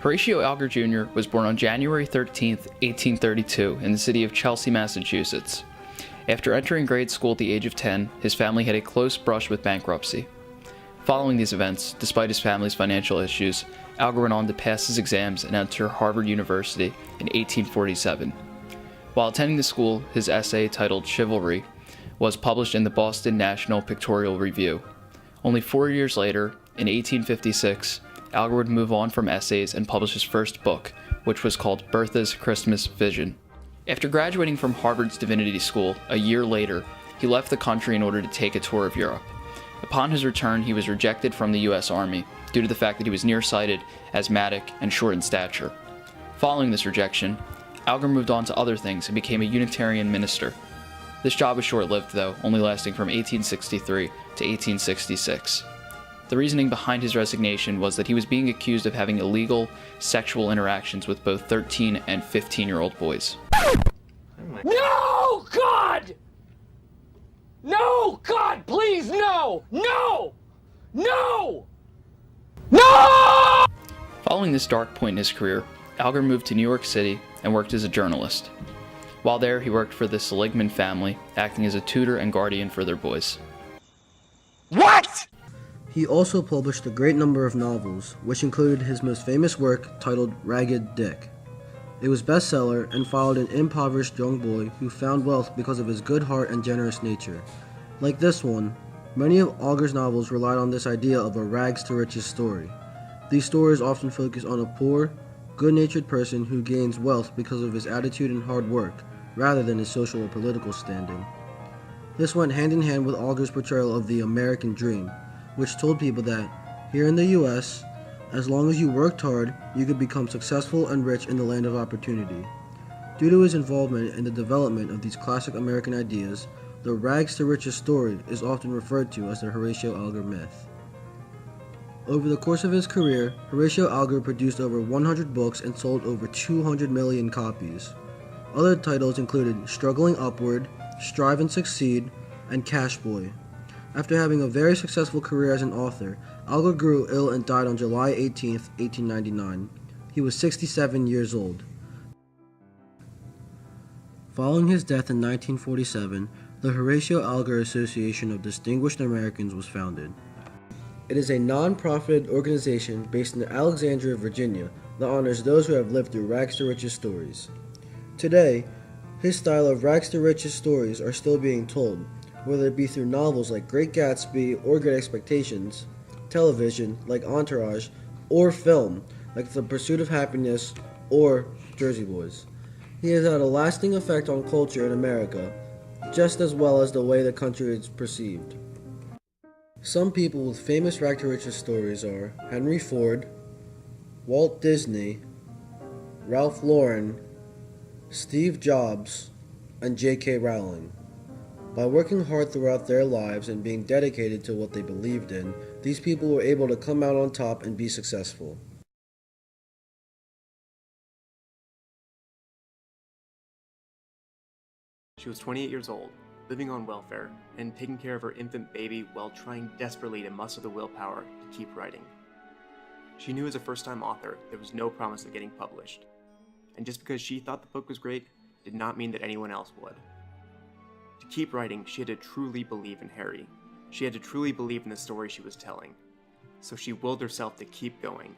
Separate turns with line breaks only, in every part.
Horatio Alger Jr. was born on January 13, 1832, in the city of Chelsea, Massachusetts. After entering grade school at the age of 10, his family had a close brush with bankruptcy. Following these events, despite his family's financial issues, Alger went on to pass his exams and enter Harvard University in 1847. While attending the school, his essay titled Chivalry was published in the Boston National Pictorial Review. Only 4 years later, in 1856, Alger would move on from essays and publish his first book, which was called Bertha's Christmas Vision. After graduating from Harvard's Divinity School a year later, he left the country in order to take a tour of Europe. Upon his return, he was rejected from the U.S. Army due to the fact that he was nearsighted, asthmatic, and short in stature. Following this rejection, Alger moved on to other things and became a Unitarian minister. This job was short-lived, though, only lasting from 1863 to 1866. The reasoning behind his resignation was that he was being accused of having illegal sexual interactions with both 13 and 15-year-old boys.
No, God! No, God, please, no! No! No! No!
Following this dark point in his career, Alger moved to New York City and worked as a journalist. While there, he worked for the Seligman family, acting as a tutor and guardian for their boys.
What?!
He also published a great number of novels, which included his most famous work titled Ragged Dick. It was bestseller and followed an impoverished young boy who found wealth because of his good heart and generous nature. Like this one, many of Alger's novels relied on this idea of a rags to riches story. These stories often focus on a poor, good-natured person who gains wealth because of his attitude and hard work, rather than his social or political standing. This went hand in hand with Alger's portrayal of the American dream, which told people that, here in the US, as long as you worked hard, you could become successful and rich in the land of opportunity. Due to his involvement in the development of these classic American ideas, the rags to riches story is often referred to as the Horatio Alger myth. Over the course of his career, Horatio Alger produced over 100 books and sold over 200 million copies. Other titles included Struggling Upward, Strive and Succeed, and Cash Boy. After having a very successful career as an author, Alger grew ill and died on July 18, 1899. He was 67 years old. Following his death in 1947, the Horatio Alger Association of Distinguished Americans was founded. It is a non-profit organization based in Alexandria, Virginia, that honors those who have lived through rags to riches stories. Today, his style of rags to riches stories are still being told, whether it be through novels like Great Gatsby or Great Expectations, television like Entourage, or film like The Pursuit of Happiness or Jersey Boys. He has had a lasting effect on culture in America, just as well as the way the country is perceived. Some people with famous rag to riches stories are Henry Ford, Walt Disney, Ralph Lauren, Steve Jobs, and J.K. Rowling. By working hard throughout their lives and being dedicated to what they believed in, these people were able to come out on top and be successful.
She was 28 years old, living on welfare, and taking care of her infant baby while trying desperately to muster the willpower to keep writing. She knew as a first-time author there was no promise of getting published, and just because she thought the book was great did not mean that anyone else would. To keep writing, she had to truly believe in Harry. She had to truly believe in the story she was telling. So she willed herself to keep going.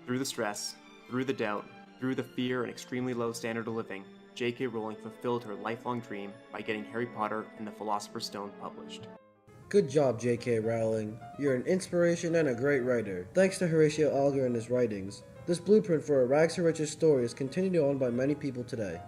Through the stress, through the doubt, through the fear and extremely low standard of living, J.K. Rowling fulfilled her lifelong dream by getting Harry Potter and the Philosopher's Stone published.
Good job, J.K. Rowling. You're an inspiration and a great writer. Thanks to Horatio Alger and his writings, this blueprint for a rags to riches story is continued on by many people today.